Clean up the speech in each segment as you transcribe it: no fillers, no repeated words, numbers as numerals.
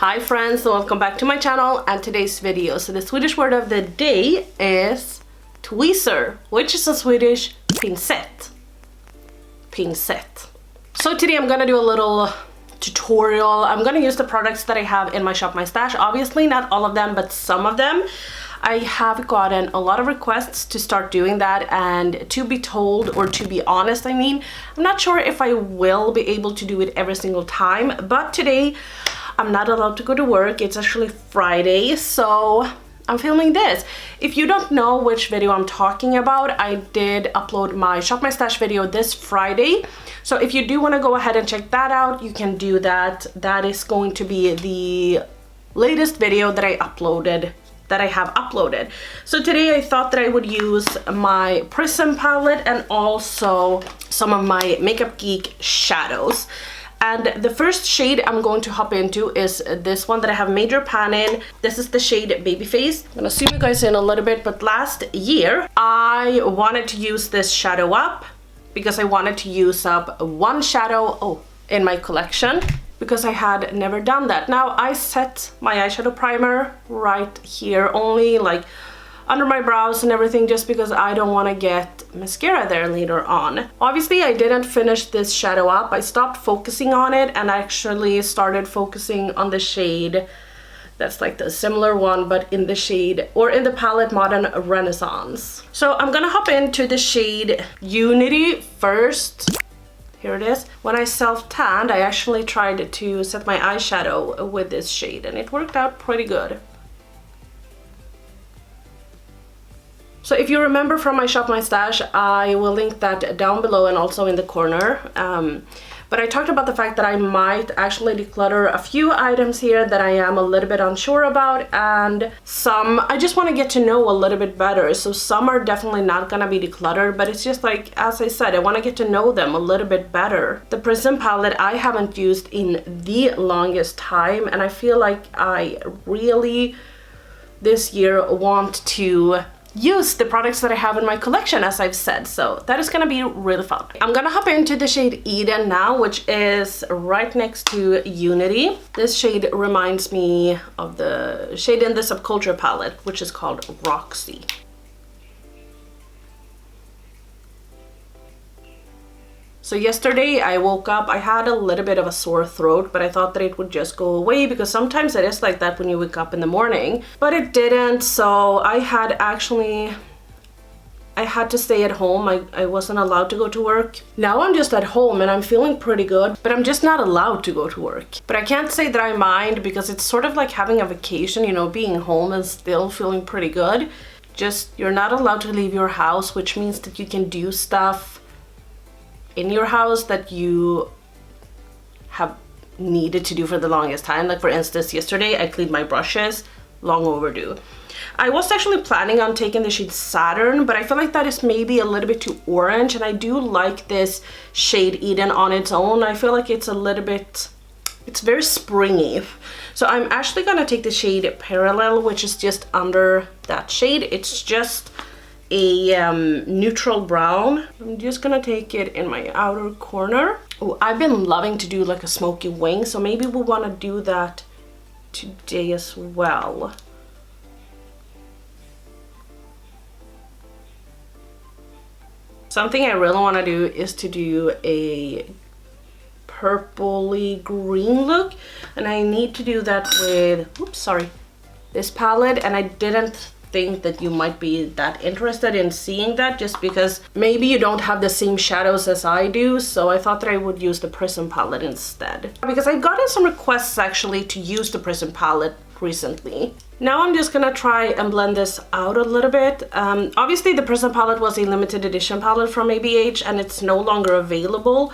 Hi friends, and welcome back to my channel and today's video. So the Swedish word of the day is tweezer, which is a Swedish pincett. So today I'm gonna do a little tutorial. I'm gonna use the products that I have in my Shop My Stash. Obviously not all of them, but some of them. I have gotten a lot of requests to start doing that, and to be told, or to be honest, I'm not sure if I will be able to do it every single time, but today I'm not allowed to go to work. It's actually Friday, so I'm filming this. If you don't know which video I'm talking about, I did upload my Shop My Stash video this Friday. So if you do want to go ahead and check that out, you can do that. That is going to be the latest video that I have uploaded. So today I thought that I would use my Prism palette and also some of my Makeup Geek shadows. And the first shade I'm going to hop into is this one that I have major pan in. This is the shade Babyface. I'm gonna zoom you guys in a little bit, but last year I wanted to use this shadow up because I wanted to use up one shadow in my collection because I had never done that. Now I set my eyeshadow primer right here, only like under my brows and everything, just because I don't want to get mascara there later on. Obviously I didn't finish this shadow up. I stopped focusing on it and actually started focusing on the shade that's like the similar one, but in the shade, or in the palette, Modern Renaissance. So I'm gonna hop into the shade Unity first. Here it is. When I self-tanned, I actually tried to set my eyeshadow with this shade and it worked out pretty good. So if you remember from my Shop My Stash, I will link that down below and also in the corner. But I talked about the fact that I might actually declutter a few items here that I am a little bit unsure about, and some I just want to get to know a little bit better. So some are definitely not gonna be decluttered, but it's just like, as I said, I want to get to know them a little bit better. The Prism palette I haven't used in the longest time, and I feel like I really this year want to use the products that I have in my collection, as I've said, so that is gonna be really fun. I'm gonna hop into the shade Eden now, which is right next to Unity. This shade reminds me of the shade in the Subculture palette, which is called Roxy. So yesterday I woke up, I had a little bit of a sore throat, but I thought that it would just go away because sometimes it is like that when you wake up in the morning, but it didn't. So I had to stay at home. I wasn't allowed to go to work. Now I'm just at home and I'm feeling pretty good, but I'm just not allowed to go to work. But I can't say that I mind because it's sort of like having a vacation, you know, being home and still feeling pretty good. Just, you're not allowed to leave your house, which means that you can do stuff in your house that you have needed to do for the longest time. Like for instance, yesterday I cleaned my brushes, long overdue. I was actually planning on taking the shade Saturn, but I feel like that is maybe a little bit too orange, and I do like this shade Eden on its own. I feel like it's a little bit, it's very springy. So I'm actually gonna take the shade Parallel, which is just under that shade. It's just a neutral brown. I'm just gonna take it in my outer corner. Oh, I've been loving to do like a smoky wing, so maybe we want to do that today as well. Something I really want to do is to do a purpley green look, and I need to do that with, oops, sorry, this palette, and I didn't think that you might be that interested in seeing that, just because maybe you don't have the same shadows as I do, so I thought that I would use the Prism palette instead, because I've gotten some requests actually to use the Prism palette recently. Now I'm just gonna try and blend this out a little bit. Obviously the Prism palette was a limited edition palette from ABH and it's no longer available,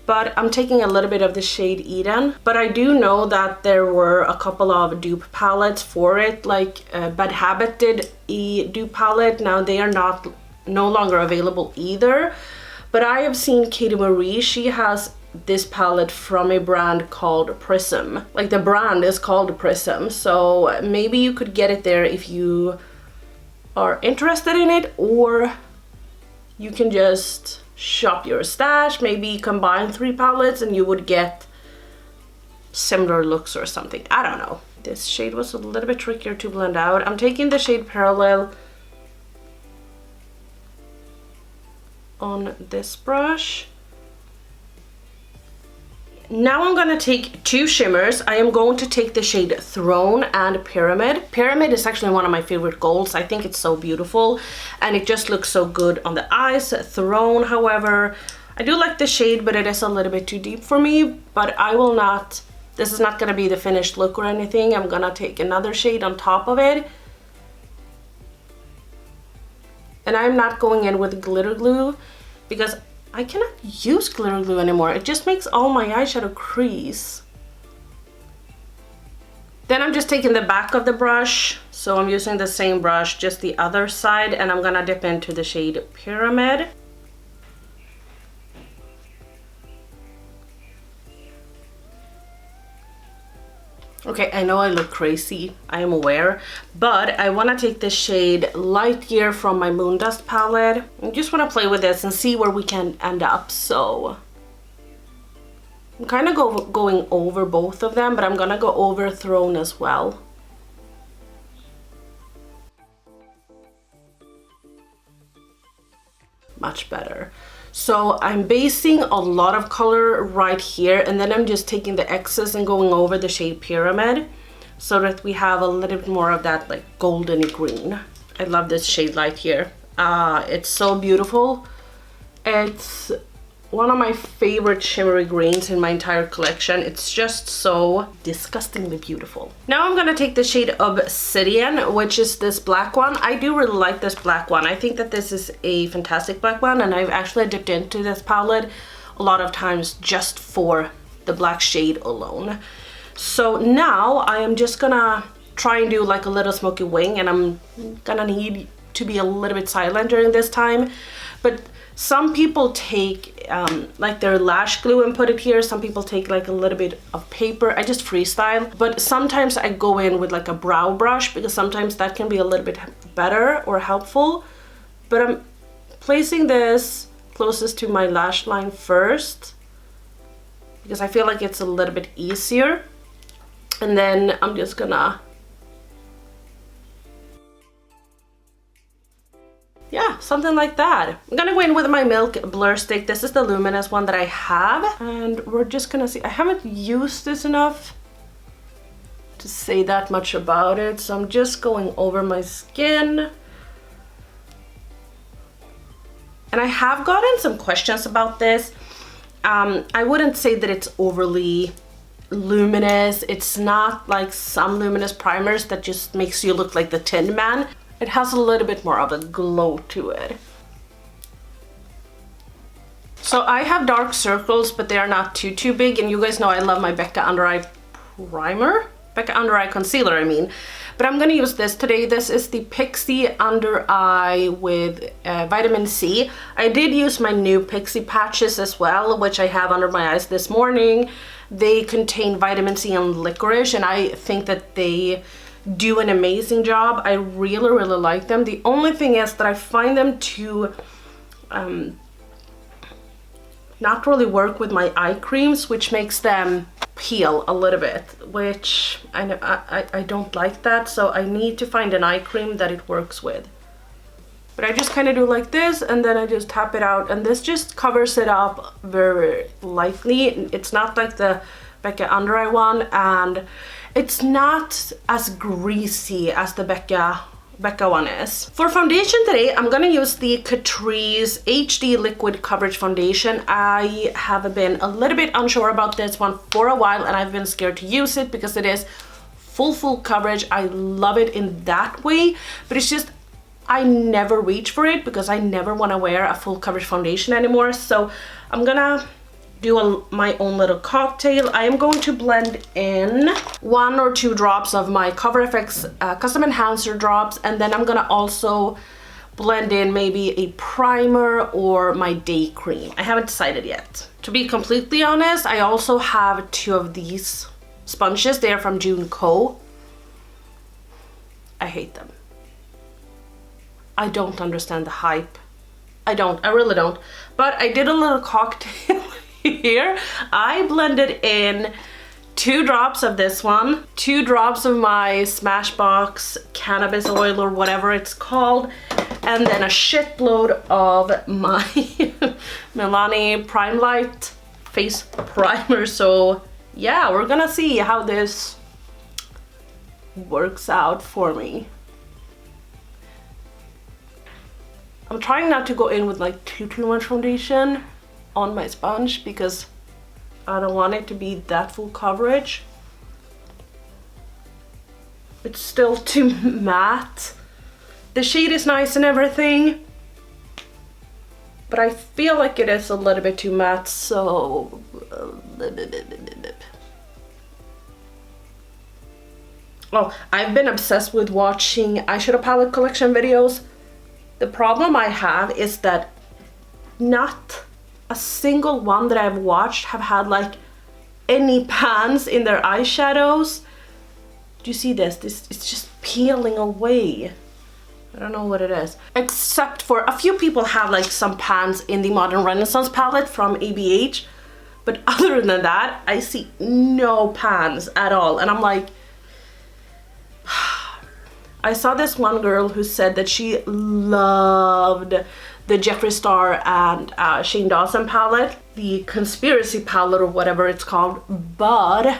but I'm taking a little bit of the shade Eden. But I do know that there were a couple of dupe palettes for it, like Bad Habit did a dupe palette. Now they are no longer available either. But I have seen Katie Marie, she has this palette from a brand called Prism. Like the brand is called Prism, so maybe you could get it there if you are interested in it, or you can just shop your stash, maybe combine 3 palettes and you would get similar looks or something. I don't know. This shade was a little bit trickier to blend out. I'm taking the shade Parallel on this brush. Now I'm gonna take two shimmers. I am going to take the shade Throne and Pyramid. Pyramid is actually one of my favorite golds. I think it's so beautiful and it just looks so good on the eyes. Throne, however, I do like the shade, but it is a little bit too deep for me. But I will not, this is not gonna be the finished look or anything. I'm gonna take another shade on top of it. And I'm not going in with glitter glue because I cannot use glitter glue anymore. It just makes all my eyeshadow crease. Then I'm just taking the back of the brush. So I'm using the same brush, just the other side, and I'm gonna dip into the shade Pyramid. Okay, I know I look crazy, I am aware, but I want to take the shade Light Year from my Moondust palette. I just want to play with this and see where we can end up. So I'm kind of going over both of them, but I'm gonna go over Throne as well. Much better. So I'm basing a lot of color right here, and then I'm just taking the excess and going over the shade Pyramid so that we have a little bit more of that like goldeny green. I love this shade Light here. It's so beautiful. It's one of my favorite shimmery greens in my entire collection. It's just so disgustingly beautiful. Now I'm gonna take the shade Obsidian, which is this black one. I do really like this black one. I think that this is a fantastic black one, and I've actually dipped into this palette a lot of times just for the black shade alone. So now I am just gonna try and do like a little smoky wing, and I'm gonna need to be a little bit silent during this time. But some people take like their lash glue and put it here. Some people take like a little bit of paper. I just freestyle. But sometimes I go in with like a brow brush because sometimes that can be a little bit better or helpful. But I'm placing this closest to my lash line first because I feel like it's a little bit easier. And then I'm just gonna, yeah, something like that. I'm gonna go in with my Milk Blur Stick. This is the Luminous one that I have. And we're just gonna see, I haven't used this enough to say that much about it. So I'm just going over my skin. And I have gotten some questions about this. I wouldn't say that it's overly luminous. It's not like some luminous primers that just makes you look like the Tin Man. It has a little bit more of a glow to it. So I have dark circles, but they are not too big. And you guys know I love my Becca Under Eye Primer. Becca Under Eye Concealer, I mean. But I'm gonna use this today. This is the Pixi Under Eye with vitamin C. I did use my new Pixi patches as well, which I have under my eyes this morning. They contain vitamin C and licorice, and I think that they do an amazing job. I really like them. The only thing is that I find them to not really work with my eye creams, which makes them peel a little bit, which I don't like that. So I need to find an eye cream that it works with. But I just kind of do like this, and then I just tap it out, and this just covers it up very lightly. It's not like the Becca Under Eye one, and it's not as greasy as the Becca one is. For foundation today, I'm gonna use the Catrice HD Liquid Coverage Foundation. I have been a little bit unsure about this one for a while, and I've been scared to use it because it is full coverage. I love it in that way, but it's just I never reach for it because I never want to wear a full coverage foundation anymore. So I'm gonna do my own little cocktail. I am going to blend in 1 or 2 drops of my Cover FX Custom Enhancer drops, and then I'm gonna also blend in maybe a primer or my day cream. I haven't decided yet. To be completely honest, I also have 2 of these sponges. They are from June Co. I hate them. I don't understand the hype. I really don't. But I did a little cocktail here. I blended in 2 drops of this one, 2 drops of my Smashbox cannabis oil or whatever it's called, and then a shitload of my Milani Prime Light face primer. So yeah, we're gonna see how this works out for me. I'm trying not to go in with like too much foundation on my sponge because I don't want it to be that full coverage. It's still too matte. The shade is nice and everything, but I feel like it is a little bit too matte, so oh, I've been obsessed with watching eyeshadow palette collection videos. The problem I have is that not a single one that I've watched have had like any pans in their eyeshadows. Do you see this? It's just peeling away. I don't know what it is. Except for a few people have like some pans in the Modern Renaissance palette from ABH. But other than that, I see no pans at all. And I'm like, I saw this one girl who said that she loved the Jeffree Star and Shane Dawson palette, the Conspiracy palette or whatever it's called, but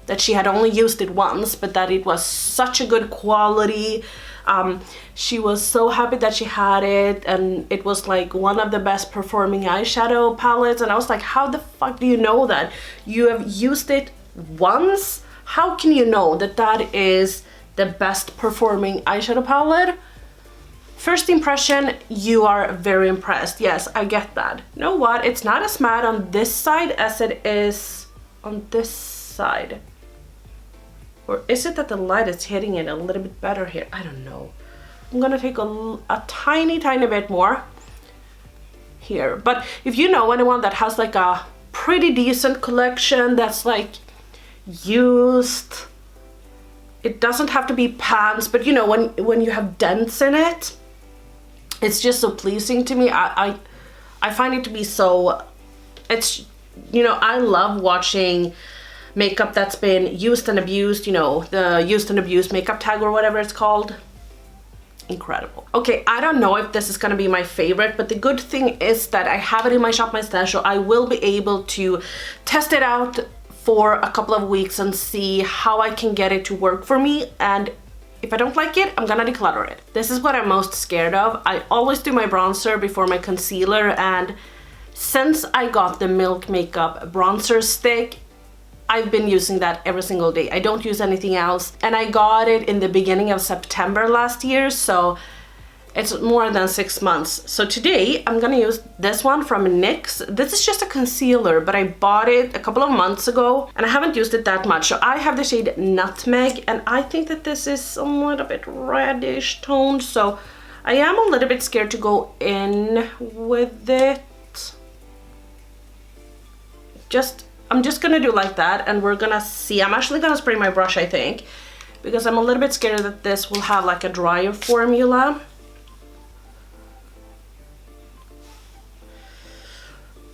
that she had only used it once, but that it was such a good quality. She was so happy that she had it, and it was like one of the best performing eyeshadow palettes. And I was like, how the fuck do you know that? You have used it once? How can you know that that is the best performing eyeshadow palette? First impression, you are very impressed. Yes, I get that. You know what? It's not as matte on this side as it is on this side. Or is it that the light is hitting it a little bit better here? I don't know. I'm gonna take a tiny bit more here. But if you know anyone that has like a pretty decent collection that's like used, it doesn't have to be pans, but you know, when you have dents in it, it's just so pleasing to me. I find it to be so, it's, you know, I love watching makeup that's been used and abused, you know, the used and abused makeup tag or whatever it's called. Incredible. Okay, I don't know if this is gonna be my favorite, but the good thing is that I have it in my Shop My Stash, so I will be able to test it out for a couple of weeks and see how I can get it to work for me. And if I don't like it, I'm gonna declutter it. This is what I'm most scared of. I always do my bronzer before my concealer, and since I got the Milk Makeup bronzer stick, I've been using that every single day. I don't use anything else, and I got it in the beginning of September last year, so it's more than 6 months. So today I'm gonna use this one from Nyx. This is just a concealer, but I bought it a couple of months ago and I haven't used it that much. So I have the shade Nutmeg, and I think that this is a little bit reddish toned, so I am a little bit scared to go in with it. I'm just gonna do like that, and we're gonna see. I'm actually gonna spray my brush, I think, because I'm a little bit scared that this will have like a drier formula.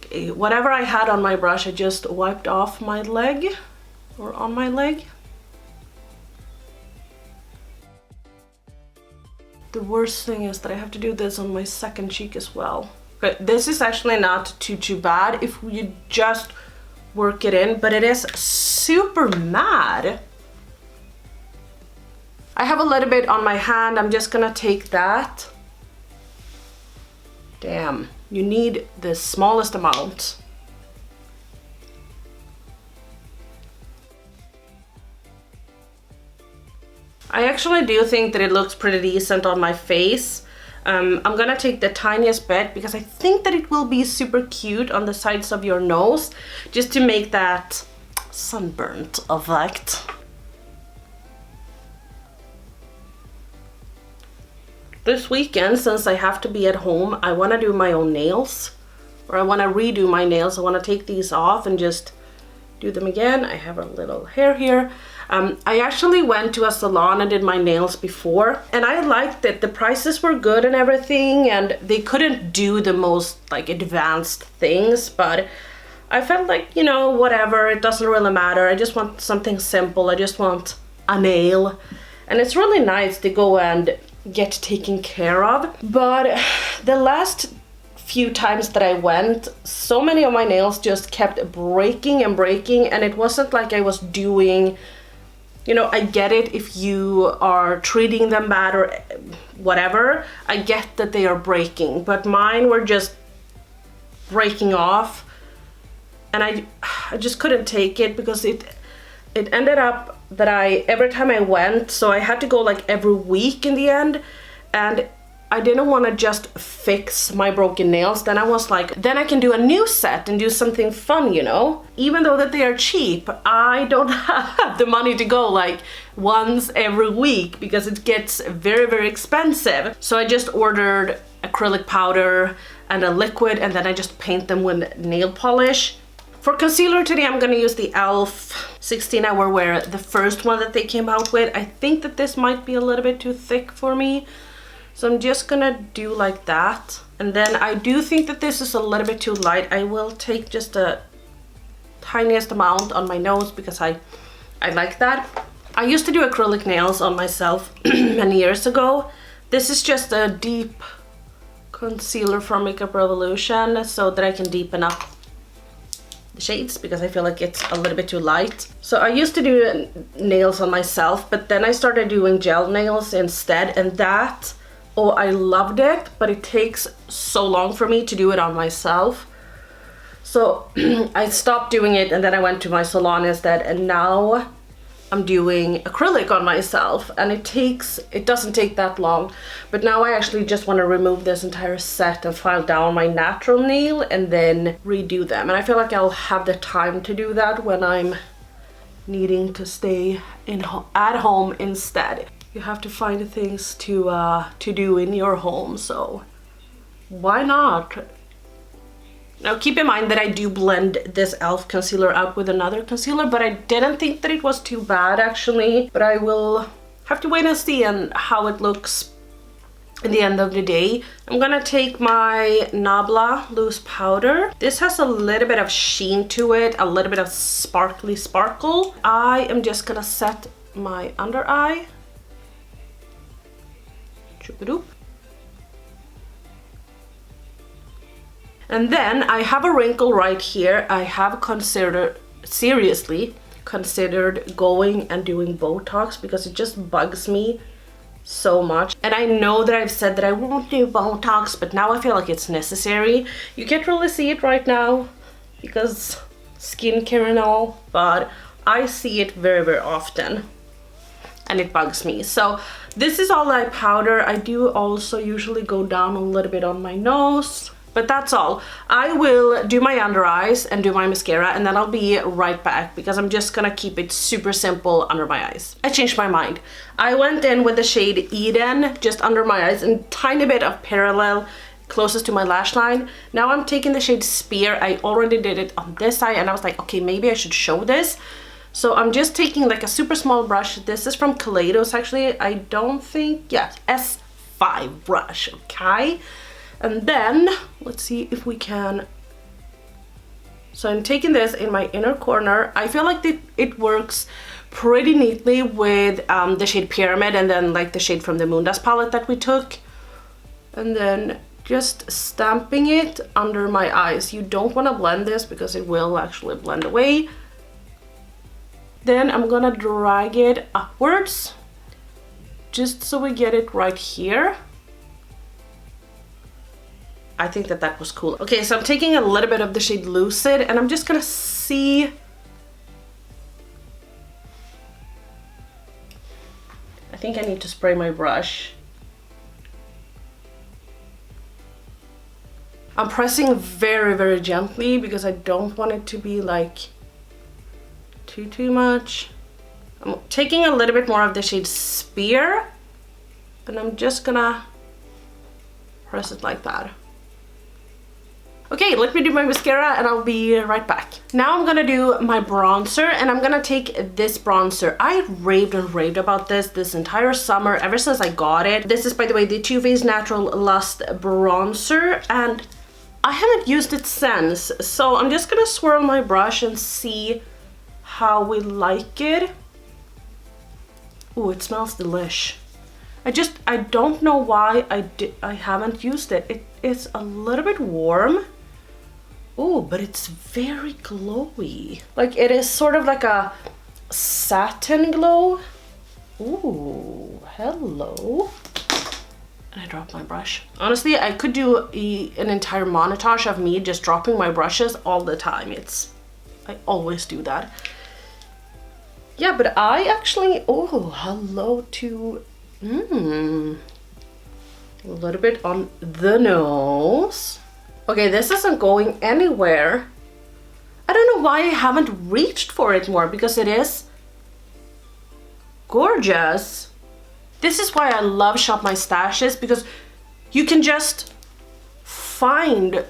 Okay, whatever I had on my brush, I just wiped off my leg, or on my leg. The worst thing is that I have to do this on my second cheek as well. Okay, this is actually not too bad if you just work it in, but it is super matte. I have a little bit on my hand. I'm just gonna take that. Damn, you need the smallest amount. I actually do think that it looks pretty decent on my face. I'm gonna take the tiniest bit because I think that it will be super cute on the sides of your nose, just to make that sunburnt effect. This weekend, since I have to be at home, I want to do my own nails, or I want to redo my nails. I want to take these off and just do them again. I have a little hair here. I actually went to a salon and did my nails before, and I liked it. The prices were good and everything, and they couldn't do the most like advanced things, but I felt like, you know, whatever, it doesn't really matter. I just want something simple. I just want a nail. And it's really nice to go and get taken care of. But the last few times that I went, so many of my nails just kept breaking and breaking, and it wasn't like I was doing, you know, I get it if you are treating them bad or whatever. I get that they are breaking, but mine were just breaking off, and I just couldn't take it because it ended up that every time I went, so I had to go like every week in the end, and I didn't want to just fix my broken nails. Then I was like, then I can do a new set and do something fun, you know? Even though that they are cheap, I don't have the money to go like once every week because it gets very, very expensive. So I just ordered acrylic powder and a liquid, and then I just paint them with nail polish. For concealer today, I'm gonna use the e.l.f. 16 Hour Wear, the first one that they came out with. I think that this might be a little bit too thick for me. So I'm just gonna do like that. And then I do think that this is a little bit too light. I will take just the tiniest amount on my nose because I like that. I used to do acrylic nails on myself many years ago. This is just a deep concealer from Makeup Revolution so that I can deepen up the shades because I feel like it's a little bit too light. So I used to do nails on myself, but then I started doing gel nails instead, and that, oh, I loved it, but it takes so long for me to do it on myself. So I stopped doing it, and then I went to my salon instead, and now I'm doing acrylic on myself, and it doesn't take that long. But now I actually just want to remove this entire set and file down my natural nail and then redo them. And I feel like I'll have the time to do that when I'm needing to stay at home instead. You have to find things to do in your home, so why not? Now keep in mind that I do blend this e.l.f. concealer out with another concealer, but I didn't think that it was too bad actually. But I will have to wait and see how it looks in the end of the day. I'm gonna take my Nabla loose powder. This has a little bit of sheen to it, a little bit of sparkly sparkle. I am just gonna set my under eye. Choop-a-doop. And then I have a wrinkle right here. I have seriously considered going and doing Botox because it just bugs me so much. And I know that I've said that I won't do Botox, but now I feel like it's necessary. You can't really see it right now because skincare and all, but I see it very, very often and it bugs me. So this is all eye powder. I do also usually go down a little bit on my nose. But that's all. I will do my under eyes and do my mascara, and then I'll be right back because I'm just gonna keep it super simple under my eyes. I changed my mind. I went in with the shade Eden just under my eyes and tiny bit of Parallel closest to my lash line. Now I'm taking the shade Spear. I already did it on this eye and I was like, okay, maybe I should show this. So I'm just taking like a super small brush. This is from Kaleidos actually. I don't think, yeah, S5 brush, okay? And then, let's see if we can, so I'm taking this in my inner corner. I feel like it works pretty neatly with the shade Pyramid and then like the shade from the Moondust palette that we took. And then just stamping it under my eyes. You don't want to blend this because it will actually blend away. Then I'm gonna drag it upwards, just so we get it right here. I think that that was cool. Okay, so I'm taking a little bit of the shade Lucid and I'm just gonna see. I think I need to spray my brush. I'm pressing very, very gently because I don't want it to be like too much. I'm taking a little bit more of the shade Spear and I'm just gonna press it like that. Okay, let me do my mascara and I'll be right back. Now I'm gonna do my bronzer and I'm gonna take this bronzer. I raved and raved about this entire summer, ever since I got it. This is, by the way, the Too Faced Natural Lust Bronzer, and I haven't used it since, so I'm just gonna swirl my brush and see how we like it. Ooh, it smells delish. I don't know why I haven't used it. It is a little bit warm. Ooh, but it's very glowy. Like, it is sort of like a satin glow. Ooh, hello. And I dropped my brush. Honestly, I could do an entire montage of me just dropping my brushes all the time. I always do that. Yeah, but I actually, oh, hello to, a little bit on the nose. Okay, this isn't going anywhere. I don't know why I haven't reached for it more, because it is gorgeous. This is why I love Shop My Stashes, because you can just find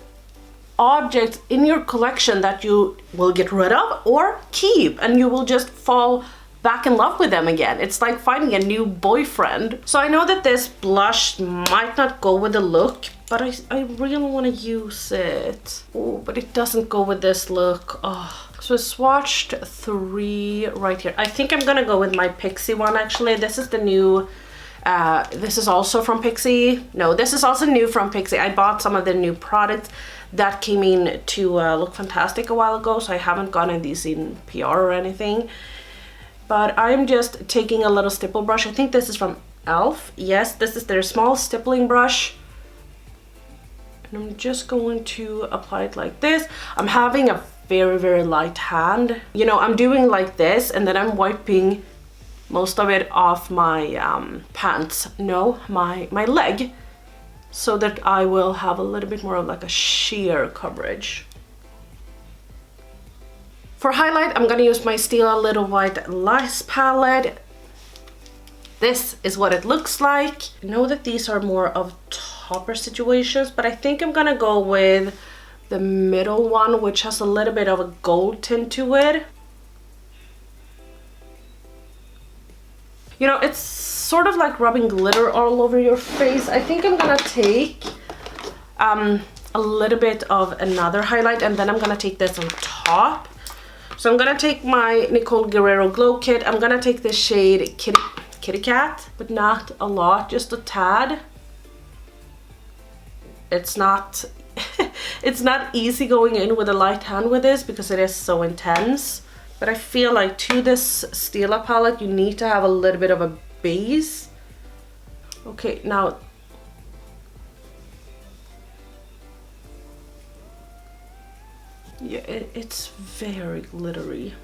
objects in your collection that you will get rid of or keep, and you will just fall back in love with them again. It's like finding a new boyfriend. So I know that this blush might not go with the look, but I really want to use it. Oh, but it doesn't go with this look. Oh. So I swatched 3 right here. I think I'm gonna go with my Pixi one actually. This is the new, this is also from Pixi. No, this is also new from Pixi. I bought some of the new products that came in to look fantastic a while ago, so I haven't gotten these in PR or anything. But I'm just taking a little stipple brush. I think this is from e.l.f. Yes, this is their small stippling brush. And I'm just going to apply it like this. I'm having a very, very light hand. You know, I'm doing like this, and then I'm wiping most of it off my pants. No, my leg, so that I will have a little bit more of like a sheer coverage. For highlight, I'm gonna use my Stila Little White Lies palette. This is what it looks like. I know that these are more of topper situations, but I think I'm gonna go with the middle one, which has a little bit of a gold tint to it. You know, it's sort of like rubbing glitter all over your face. I think I'm gonna take a little bit of another highlight, and then I'm gonna take this on top. So I'm gonna take my Nicole Guerrero Glow Kit. I'm gonna take the shade Kitty Cat, but not a lot, just a tad. It's not it's not easy going in with a light hand with this because it is so intense. But I feel like to this Stila palette, you need to have a little bit of a base. Okay, now yeah, it's very glittery.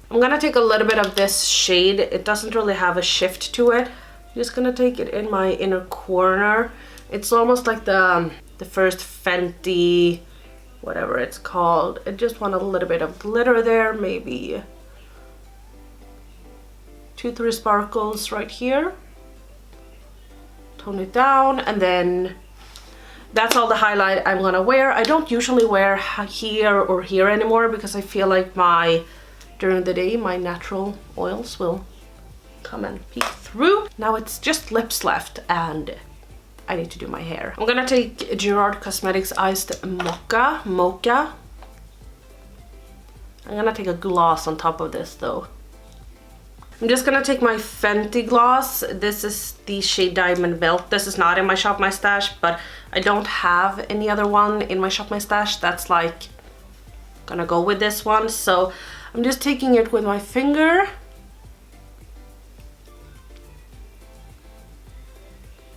I'm gonna take a little bit of this shade. It doesn't really have a shift to it. I'm just gonna take it in my inner corner. It's almost like the first Fenty, whatever it's called. I just want a little bit of glitter there, maybe 2-3 sparkles right here. Tone it down, and then that's all the highlight I'm gonna wear. I don't usually wear here or here anymore because I feel like during the day my natural oils will come and peek through. Now it's just lips left, and I need to do my hair. I'm gonna take Gerard Cosmetics Iced Mocha. I'm gonna take a gloss on top of this though. I'm just gonna take my Fenty gloss. This is the shade Diamond Belt. This is not in my Shop My Stash, but I don't have any other one in my Shop My Stash that's like gonna go with this one. So I'm just taking it with my finger.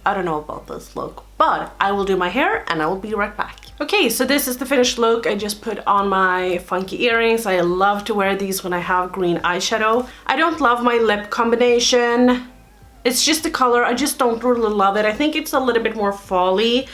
I don't know about this look, but I will do my hair and I will be right back. Okay, so this is the finished look. I just put on my funky earrings. I love to wear these when I have green eyeshadow. I don't love my lip combination. It's just the color. I just don't really love it. I think it's a little bit more fall-y.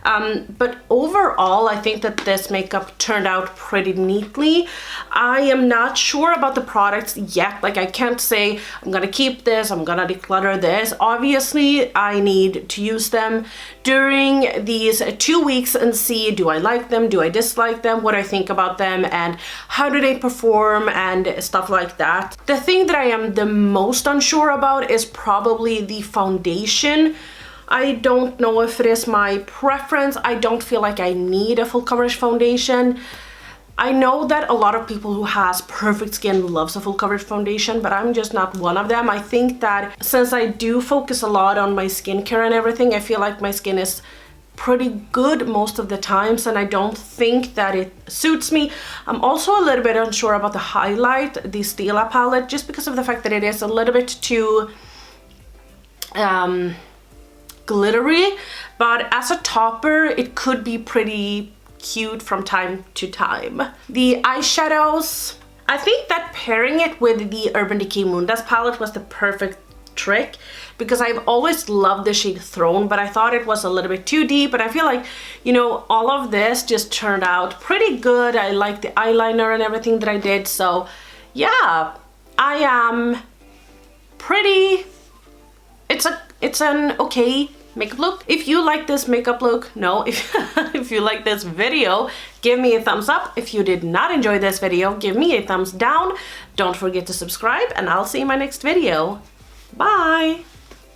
But overall, I think that this makeup turned out pretty neatly. I am not sure about the products yet. Like, I can't say I'm gonna keep this, I'm gonna declutter this. Obviously, I need to use them during these 2 weeks and see, do I like them, do I dislike them, what I think about them, and how do they perform and stuff like that. The thing that I am the most unsure about is probably the foundation. I don't know if it is my preference. I don't feel like I need a full coverage foundation. I know that a lot of people who has perfect skin loves a full coverage foundation, but I'm just not one of them. I think that since I do focus a lot on my skincare and everything, I feel like my skin is pretty good most of the times, and I don't think that it suits me. I'm also a little bit unsure about the highlight, the Stila palette, just because of the fact that it is a little bit too glittery, but as a topper it could be pretty cute from time to time. The eyeshadows, I think that pairing it with the Urban Decay Moon Dust palette was the perfect trick, because I've always loved the shade Throne, but I thought it was a little bit too deep, and I feel like, you know, all of this just turned out pretty good. I like the eyeliner and everything that I did, so yeah, I am pretty, it's an okay makeup look. If you like this makeup look, no, if you like this video, give me a thumbs up. If you did not enjoy this video, give me a thumbs down. Don't forget to subscribe, and I'll see you in my next video. Bye!